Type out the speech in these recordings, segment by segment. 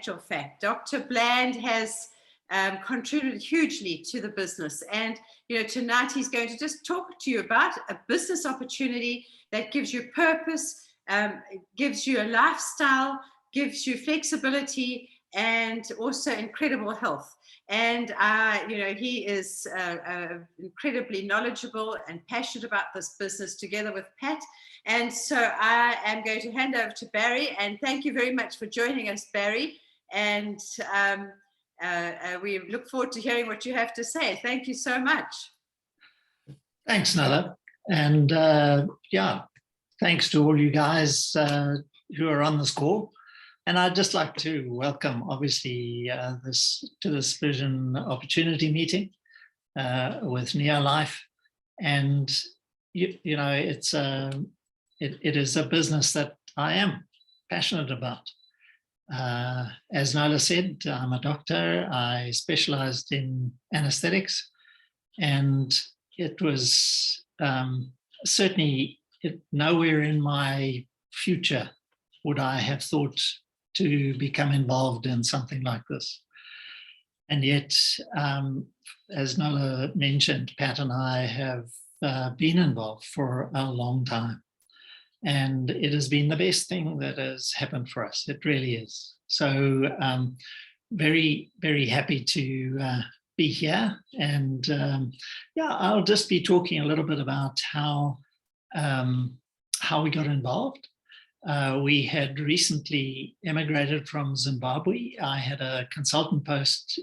actual fact, Dr. Bland has contributed hugely to the business. And, tonight he's going to just talk to you about a business opportunity that gives you purpose, gives you a lifestyle, gives you flexibility, and also incredible health. And, he is incredibly knowledgeable and passionate about this business together with Pat. And so I am going to hand over to Barry, and thank you very much for joining us, Barry. And we look forward to hearing what you have to say. Thank you so much. Thanks, Nella. And thanks to all you guys who are on this call. And I'd just like to welcome, obviously, this Vision Opportunity meeting with Neolife. And it is a business that I am passionate about. As Nala said, I'm a doctor. I specialized in anesthetics, and it was certainly nowhere in my future would I have thought to become involved in something like this. And yet, as Nala mentioned, Pat and I have been involved for a long time. And it has been the best thing that has happened for us. It really is. So very, very happy to be here. And I'll just be talking a little bit about how we got involved. We had recently emigrated from Zimbabwe. I had a consultant post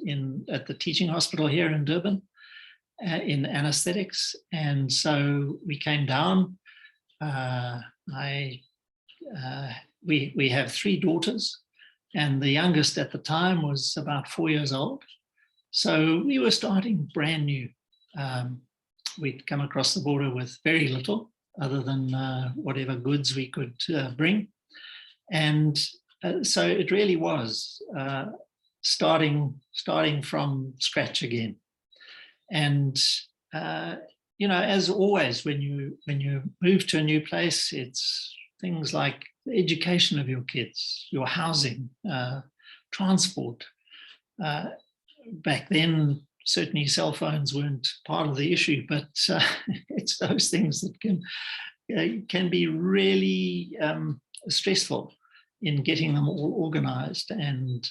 at the teaching hospital here in Durban in anesthetics. And so we came down. We have 3 daughters, and the youngest at the time was about 4 years old. So we were starting brand new. We'd come across the border with very little other than whatever goods we could bring. And so it really was starting from scratch again. And as always, when you move to a new place, it's things like the education of your kids, your housing, transport. Back then, certainly cell phones weren't part of the issue, but it's those things that can be really stressful in getting them all organized and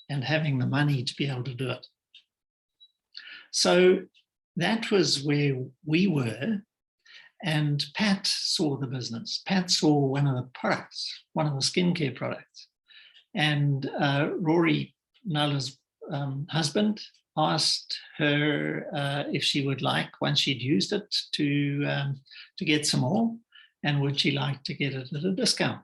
having the money to be able to do it. So that was where we were, and Pat saw the business. Pat saw one of the products, one of the skincare products, and Rory, Nala's husband, asked her if she would like, once she'd used it, to get some more, and would she like to get it at a discount?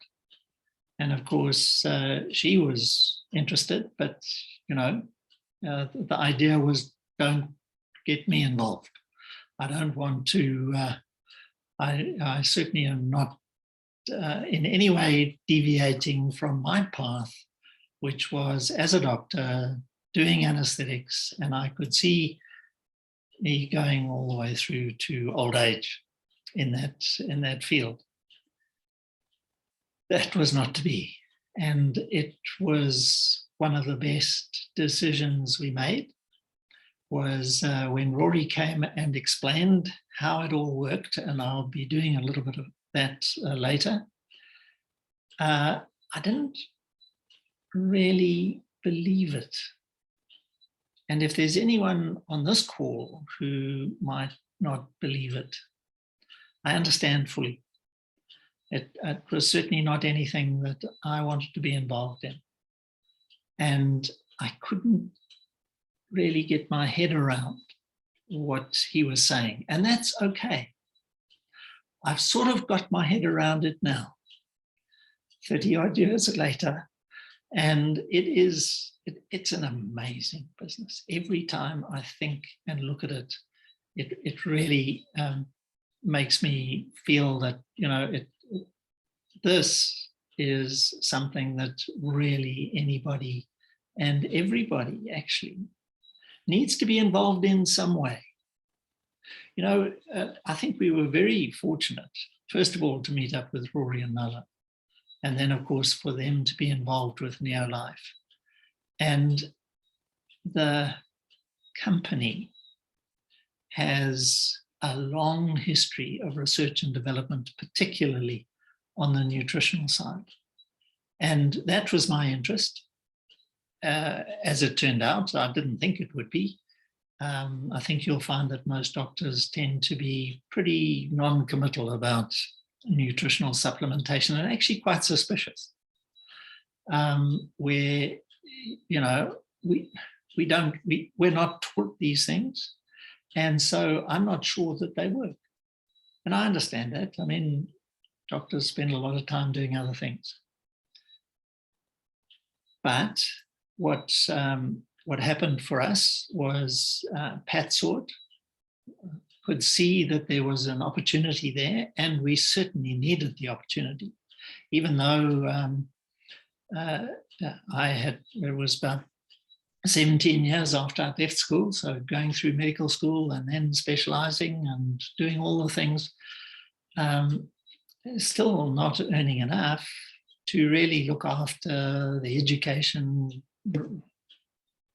And of course, she was interested, but the idea was, don't get me involved. I don't want to, I certainly am not in any way deviating from my path, which was as a doctor doing anesthetics, and I could see me going all the way through to old age in that field. That was not to be. And it was one of the best decisions we made, was when Rory came and explained how it all worked, and I'll be doing a little bit of that later. I didn't really believe it. And if there's anyone on this call who might not believe it, I understand fully. It was certainly not anything that I wanted to be involved in. And I couldn't really get my head around what he was saying. And that's okay. I've sort of got my head around it now, 30 odd years later. And it's an amazing business. Every time I think and look at it, it really makes me feel that, this is something that really anybody and everybody actually needs to be involved in some way. I think we were very fortunate, first of all, to meet up with Rory and Nala. and then, of course, for them to be involved with Neolife. And the company has a long history of research and development, particularly on the nutritional side. And that was my interest. As it turned out, I didn't think it would be. I think you'll find that most doctors tend to be pretty non-committal about nutritional supplementation and actually quite suspicious. Where, you know, we're not taught these things. And so I'm not sure that they work. And I understand that. I mean, doctors spend a lot of time doing other things. But what happened for us was Pat saw it, could see that there was an opportunity there, and we certainly needed the opportunity. Even though it was about 17 years after I left school, so going through medical school and then specializing and doing all the things, still not earning enough to really look after the education,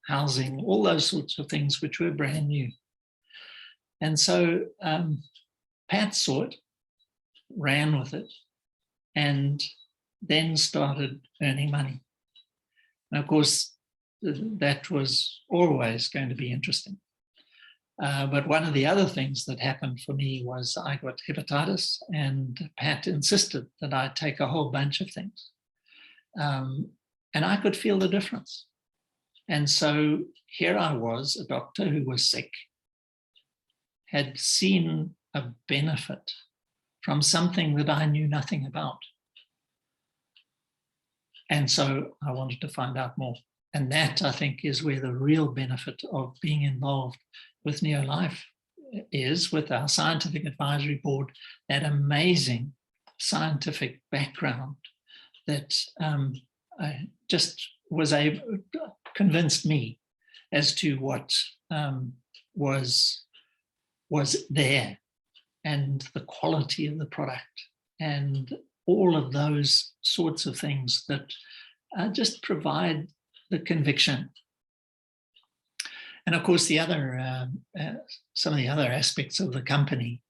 housing, all those sorts of things which were brand new. And so Pat saw it, ran with it, and then started earning money. And of course, that was always going to be interesting. But one of the other things that happened for me was I got hepatitis, and Pat insisted that I take a whole bunch of things. And I could feel the difference. And so here I was, a doctor who was sick, had seen a benefit from something that I knew nothing about. And so I wanted to find out more. And that, I think, is where the real benefit of being involved with Neolife is, with our scientific advisory board, that amazing scientific background that just convinced me as to what was there, and the quality of the product, and all of those sorts of things that just provide the conviction. And of course, the other some of the other aspects of the company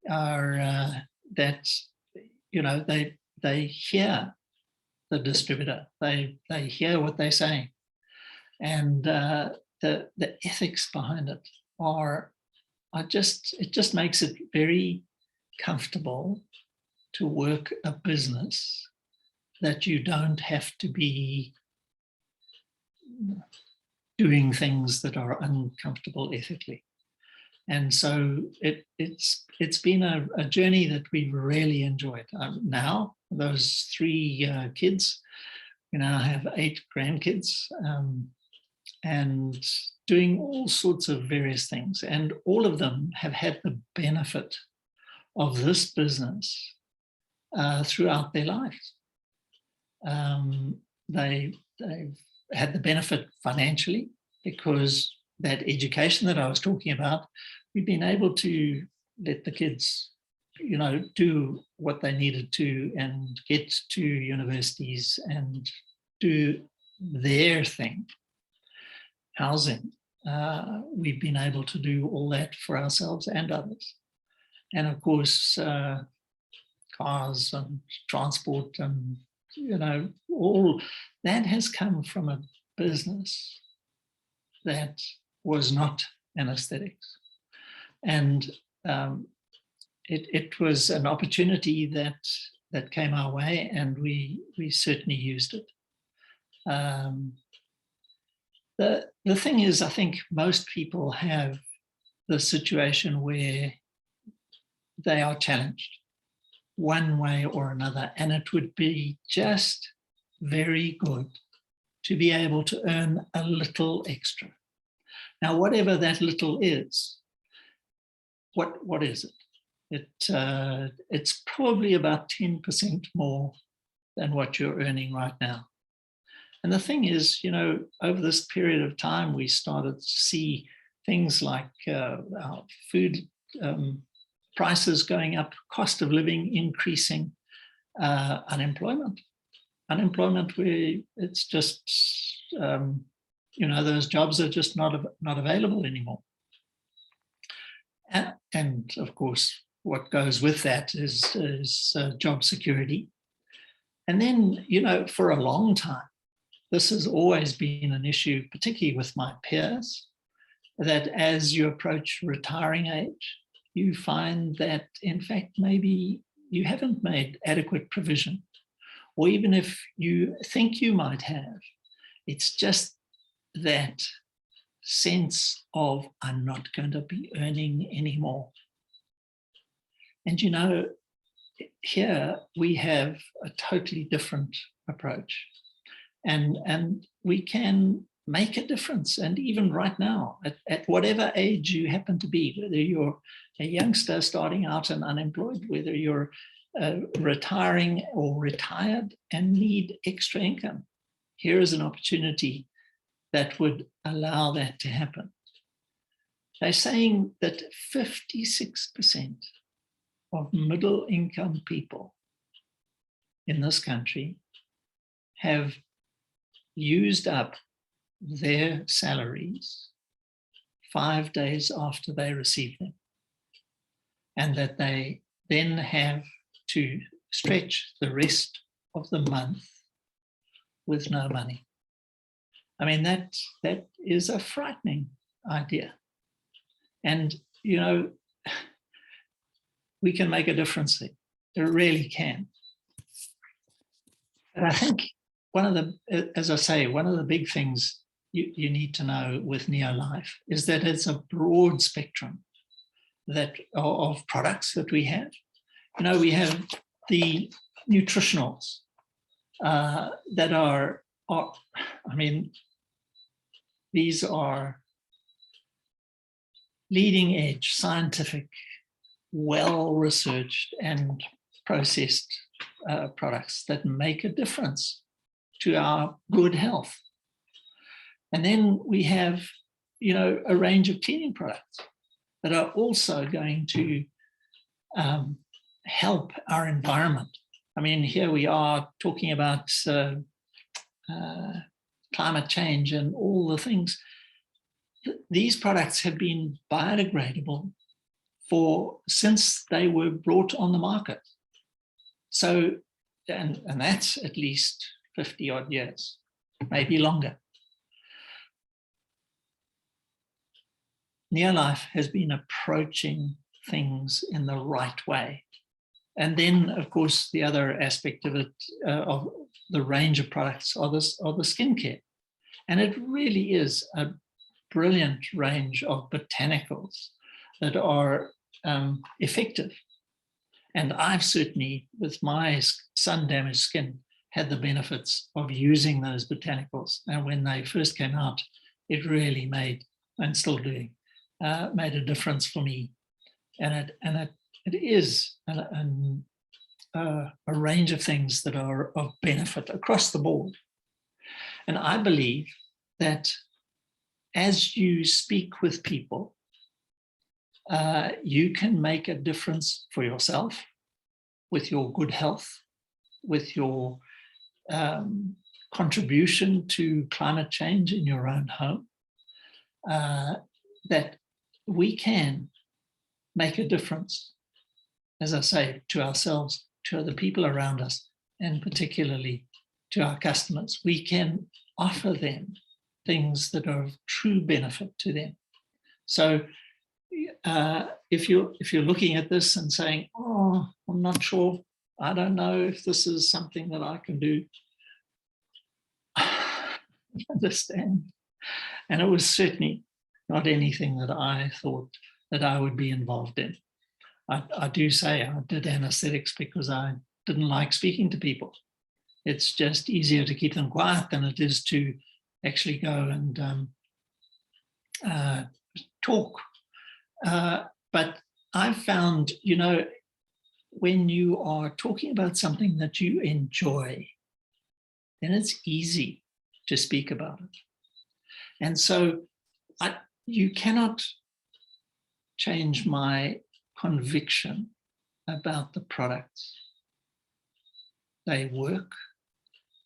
are that, you know, they hear the distributor, they hear what they're saying, and the ethics behind it it just makes it very comfortable to work a business that you don't have to be doing things that are uncomfortable ethically. And so it's been a journey that we've really enjoyed. Now, those 3 kids, we now have 8 grandkids, and doing all sorts of various things. And all of them have had the benefit of this business throughout their lives. They've had the benefit financially, because that education that I was talking about, we've been able to let the kids, you know, do what they needed to and get to universities and do their thing. Housing, we've been able to do all that for ourselves and others. And of course, cars and transport, and, you know, all that has come from a business that was not anesthetics. And it was an opportunity that came our way, and we certainly used it. The thing is, I think most people have the situation where they are challenged one way or another, and it would be just very good to be able to earn a little extra. Now, whatever that little is, what is it? It's probably about 10% more than what you're earning right now. And the thing is, you know, over this period of time, we started to see things like our food prices going up, cost of living increasing, unemployment unemployment where it's just, those jobs are just not available anymore. And of course, what goes with that is job security. And then, for a long time, this has always been an issue, particularly with my peers, that as you approach retiring age, you find that, in fact, maybe you haven't made adequate provision. Or even if you think you might have, it's just that sense of, I'm not going to be earning anymore. And here we have a totally different approach. And we can make a difference. And even right now, at whatever age you happen to be, whether you're a youngster starting out and unemployed, whether you're retiring or retired and need extra income, here is an opportunity that would allow that to happen. They're saying that 56% of middle income people in this country have used up their salaries 5 days after they receive them, and that they then have to stretch the rest of the month with no money. I mean, that is a frightening idea. And, we can make a difference there. It really can. And I think one of the big things you need to know with Neolife is that it's a broad spectrum of products that we have. We have the nutritionals that are, these are leading edge, scientific, well-researched and processed products that make a difference to our good health. And then we have, a range of cleaning products that are also going to help our environment. Here we are talking about climate change and all the things. These products have been biodegradable since they were brought on the market. So, and that's at least 50 odd years, maybe longer. Neolife has been approaching things in the right way. And then, of course, the other aspect of it, of the range of products, are the skincare. And it really is a brilliant range of botanicals that are effective. And I've certainly, with my sun-damaged skin, had the benefits of using those botanicals. And when they first came out, it really made, and still doing, made a difference for me. And it is a range of things that are of benefit across the board. And I believe that as you speak with people, you can make a difference for yourself with your good health, with your contribution to climate change in your own home, that we can make a difference, as I say, to ourselves, to the people around us, and particularly to our customers. We can offer them things that are of true benefit to them. So if you're looking at this and saying, oh, I'm not sure, I don't know if this is something that I can do, I understand. And it was certainly not anything that I thought that I would be involved in. I do say I did anesthetics because I didn't like speaking to people. It's just easier to keep them quiet than it is to actually go and talk. But I've found, when you are talking about something that you enjoy, then it's easy to speak about it. And so you cannot change my conviction about the products. They work,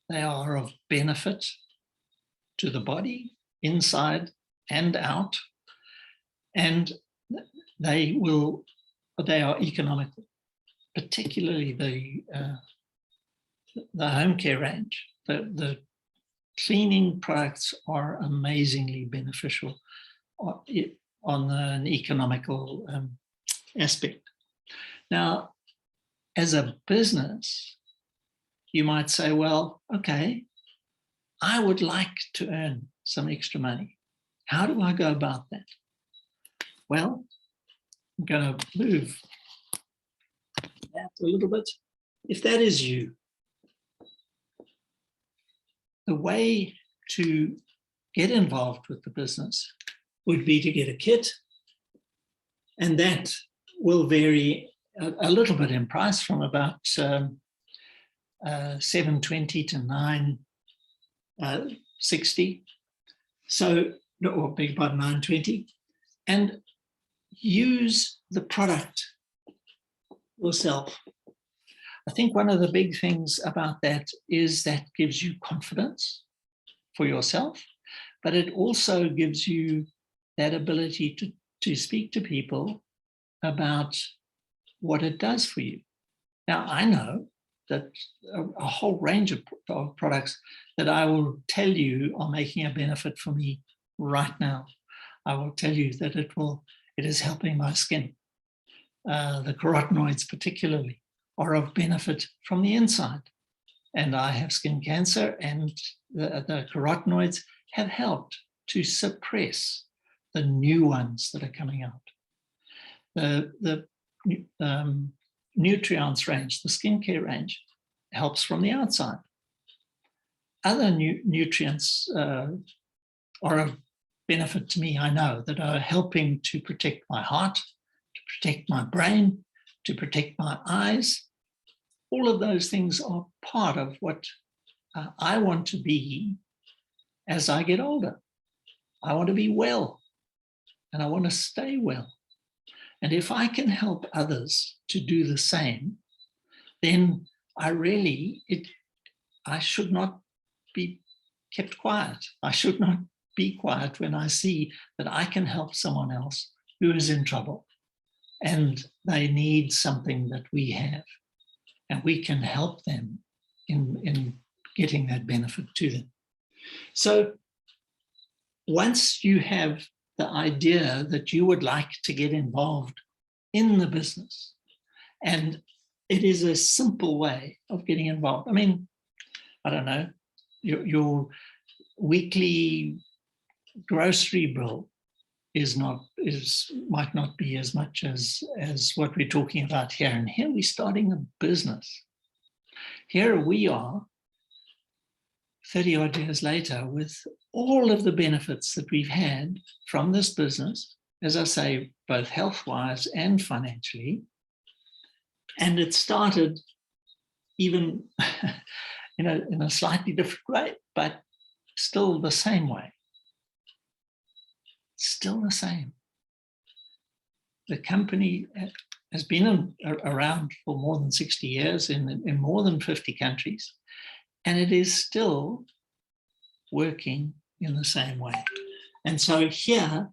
they are of benefit to the body, inside and out, and they are economical, particularly the home care range. The cleaning products are amazingly beneficial on an economical aspect. Now, as a business, you might say, well, okay, I would like to earn some extra money. How do I go about that? Well, I'm going to move that a little bit. If that is you, the way to get involved with the business would be to get a kit, and that will vary a little bit in price from about $720 to $960. So, or beg your pardon, $920, and use the product yourself. I think one of the big things about that is that gives you confidence for yourself, but it also gives you that ability to speak to people about what it does for you. Now, I know that a whole range of products that I will tell you are making a benefit for me right now. I will tell you that it is helping my skin. The carotenoids particularly are of benefit from the inside. And I have skin cancer, and the carotenoids have helped to suppress the new ones that are coming out. The Nutrients range, the skincare range, helps from the outside. Other nutrients are of benefit to me, I know, that are helping to protect my heart, to protect my brain, to protect my eyes. All of those things are part of what I want to be as I get older. I want to be well, and I want to stay well. And if I can help others to do the same, then I should not be kept quiet. I should not be quiet when I see that I can help someone else who is in trouble and they need something that we have, and we can help them in getting that benefit to them. So once you have the idea that you would like to get involved in the business, and it is a simple way of getting involved. I mean, I don't know, your weekly grocery bill might not be as much as what we're talking about here. And here we're starting a business. Here we are, 30 odd years later, with all of the benefits that we've had from this business, as I say, both health-wise and financially. And it started even in a slightly different way, but still the same way. Still the same. The company has been around for more than 60 years in more than 50 countries, and it is still working in the same way. And so here,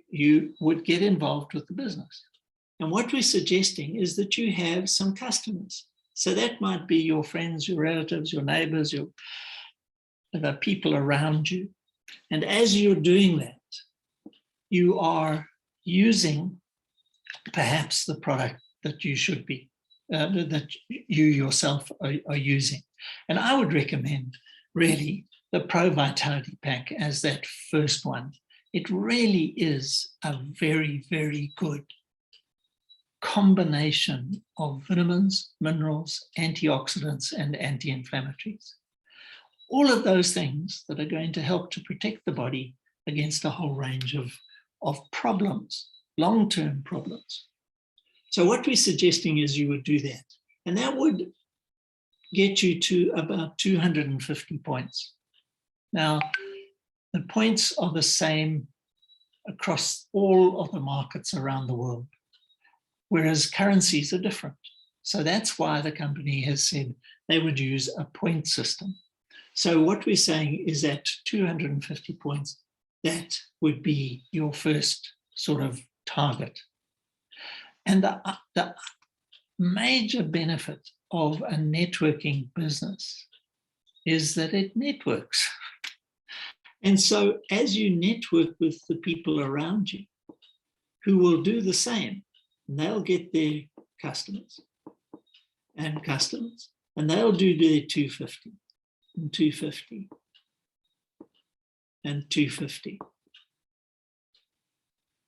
you would get involved with the business. And what we're suggesting is that you have some customers. So that might be your friends, your relatives, your neighbors, the people around you. And as you're doing that, you are using perhaps the product that you should be, that you yourself are using. And I would recommend really the Pro Vitality Pack as that first one. It really is a very, very good combination of vitamins, minerals, antioxidants, and anti-inflammatories. All of those things that are going to help to protect the body against a whole range of problems, long-term problems. So what we're suggesting is you would do that. And that would get you to about 250 points. Now, the points are the same across all of the markets around the world, whereas currencies are different. So that's why the company has said they would use a point system. So what we're saying is at 250 points, that would be your first sort of target. And the major benefit of a networking business is that it networks. And so as you network with the people around you who will do the same, and they'll get their customers, and they'll do their 250 and 250 and 250.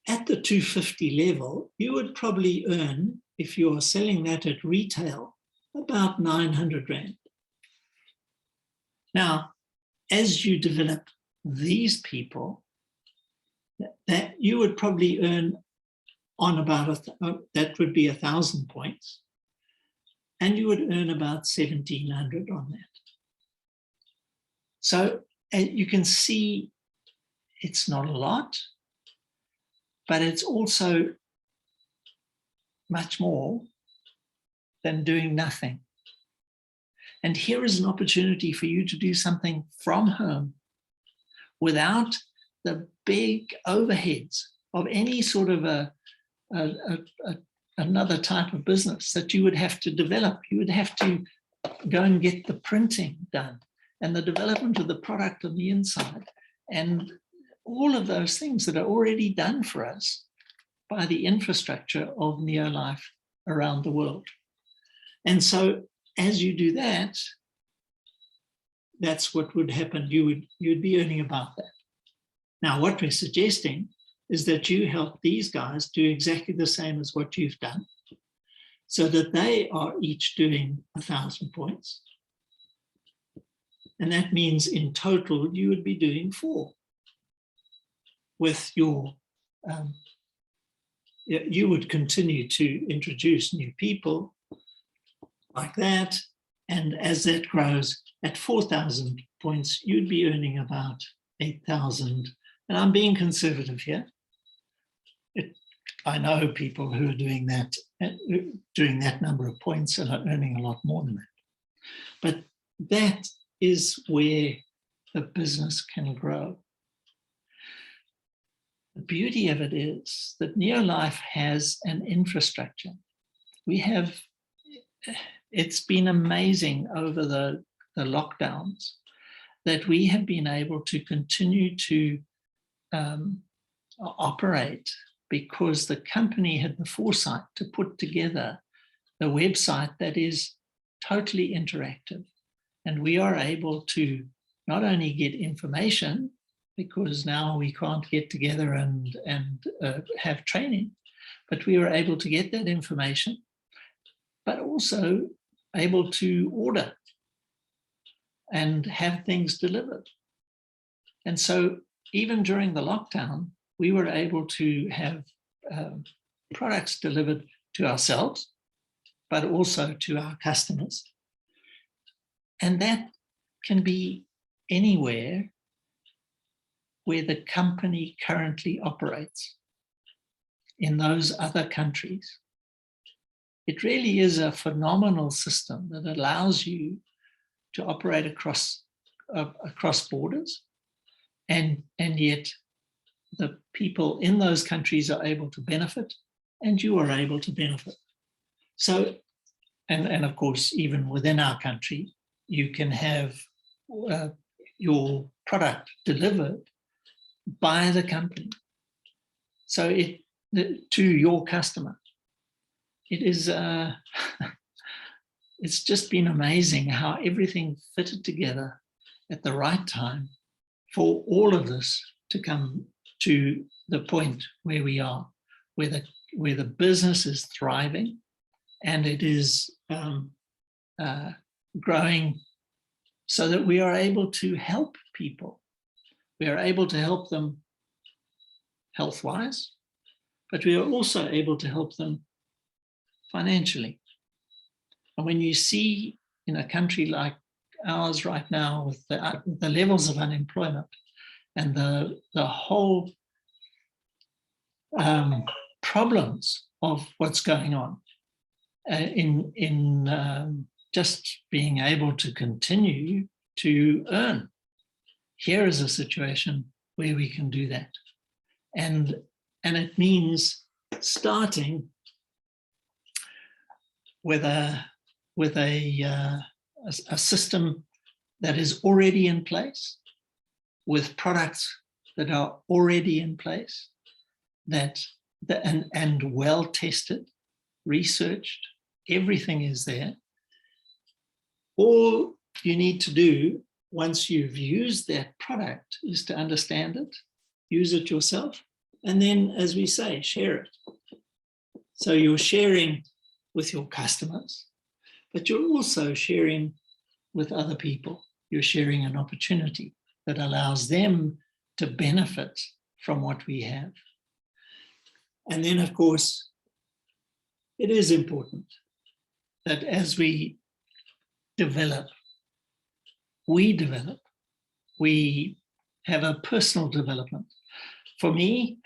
At the 250 level, you would probably earn, if you're selling that at retail, about 900 Rand. Now, as you develop these people, that you would probably earn on about, that would be 1,000 points, and you would earn about 1,700 on that. So you can see it's not a lot, but it's also much more than doing nothing. And here is an opportunity for you to do something from home without the big overheads of any sort of another type of business that you would have to develop. You would have to go and get the printing done and the development of the product on the inside and all of those things that are already done for us by the infrastructure of Neolife around the world. And so as you do that, that's what would happen. You'd be earning about that. Now, what we're suggesting is that you help these guys do exactly the same as what you've done, so that they are each doing 1,000 points. And that means in total, you would be doing 4 with your, you would continue to introduce new people like that. And as that grows at 4,000 points, you'd be earning about 8,000. And I'm being conservative here. I know people who are doing that number of points and are earning a lot more than that. But that is where the business can grow. The beauty of it is that Neolife has an infrastructure. It's been amazing over the lockdowns that we have been able to continue to operate because the company had the foresight to put together a website that is totally interactive. And we are able to not only get information, because now we can't get together and have training, but we are able to get that information, but also able to order and have things delivered. And so even during the lockdown, we were able to have products delivered to ourselves, but also to our customers. And that can be anywhere where the company currently operates in those other countries. It really is a phenomenal system that allows you to operate across borders, and yet the people in those countries are able to benefit, and you are able to benefit. So, and of course, even within our country, you can have your product delivered by the company. So to your customer. It is, it's just been amazing how everything fitted together at the right time for all of this to come to the point where we are, where the business is thriving and it is growing so that we are able to help people. We are able to help them health-wise, but we are also able to help them financially. And when you see in a country like ours right now with the levels of unemployment and the whole problems of what's going on, in just being able to continue to earn. Here is a situation where we can do that. And it means starting with a system that is already in place, with products that are already in place, and well tested, researched, everything is there. All you need to do once you've used that product is to understand it, use it yourself, and then, as we say, share it. So you're sharing with your customers, but you're also sharing with other people. You're sharing an opportunity that allows them to benefit from what we have. And then, of course, it is important that as we develop, we have a personal development. For me,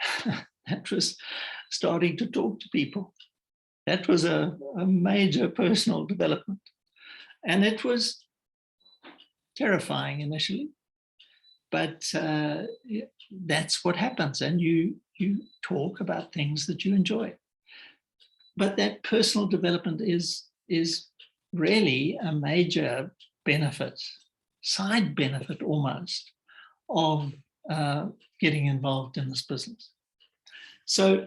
that was starting to talk to people. That was a major personal development. And it was terrifying initially, but that's what happens. And you talk about things that you enjoy. But that personal development is really a major benefit, side benefit almost, of getting involved in this business. So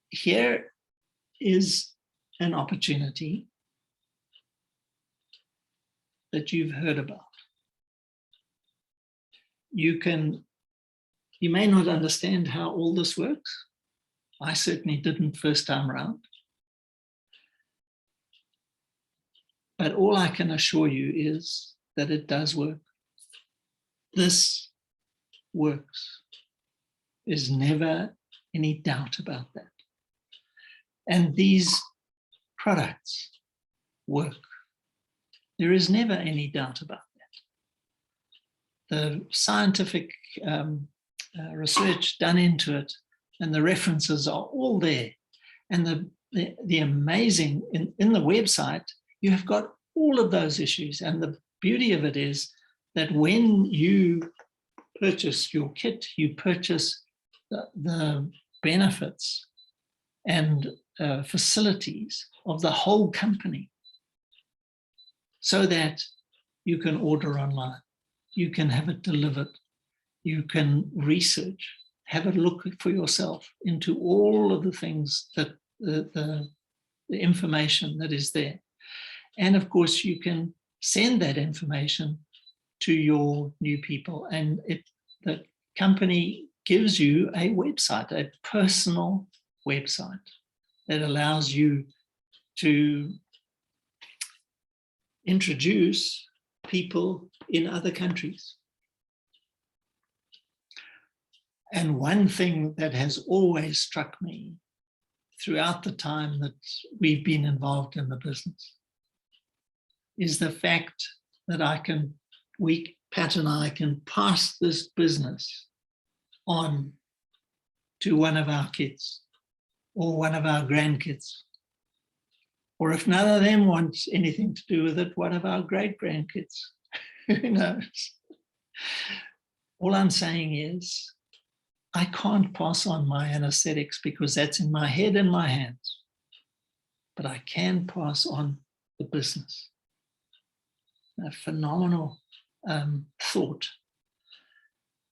here is an opportunity that you've heard about. You may not understand how all this works. I certainly didn't first time around. But all I can assure you is that it does work. This works. There's never any doubt about that. And these products work. There is never any doubt about that. The scientific research done into it and the references are all there. And the amazing, in the website, you have got all of those issues. And the beauty of it is that when you purchase your kit, you purchase the benefits and facilities of the whole company, so that you can order online, you can have it delivered, you can research, have a look for yourself into all of the things that the information that is there. And of course, you can send that information to your new people, and the company gives you a website, a personal website that allows you to introduce people in other countries. And one thing that has always struck me throughout the time that we've been involved in the business is the fact that Pat and I can pass this business on to one of our kids or one of our grandkids. Or if none of them wants anything to do with it, one of our great-grandkids. Who knows? All I'm saying is, I can't pass on my anesthetics because that's in my head and my hands. But I can pass on the business. A phenomenal thought.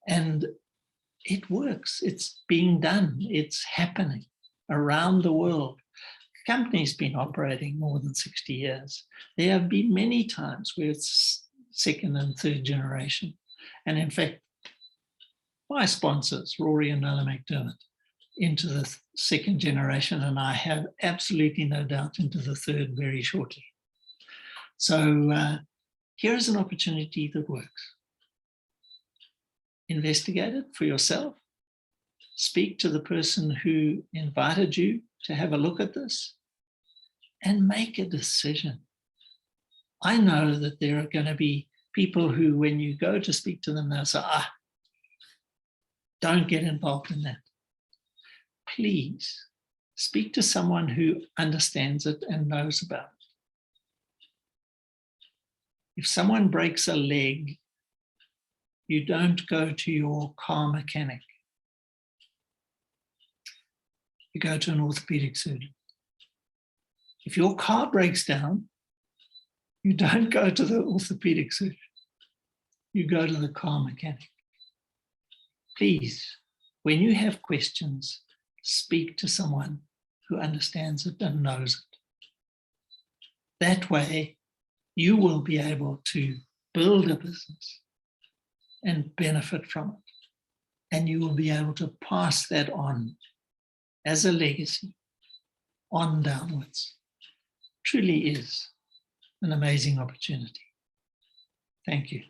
And it works. It's being done. It's happening around the world. The company's been operating more than 60 years. There have been many times where it's second and third generation. And in fact, my sponsors, Rory and Nola McDermott, into the second generation, and I have absolutely no doubt into the third very shortly. So here's an opportunity that works. Investigate it for yourself. Speak to the person who invited you to have a look at this and make a decision. I know that there are going to be people who, when you go to speak to them, they'll say, don't get involved in that. Please speak to someone who understands it and knows about it. If someone breaks a leg, you don't go to your car mechanic. You go to an orthopedic surgeon. If your car breaks down, you don't go to the orthopedic surgeon. You go to the car mechanic. Please, when you have questions, speak to someone who understands it and knows it. That way, you will be able to build a business and benefit from it. And you will be able to pass that on as a legacy, on downwards. Truly is an amazing opportunity. Thank you.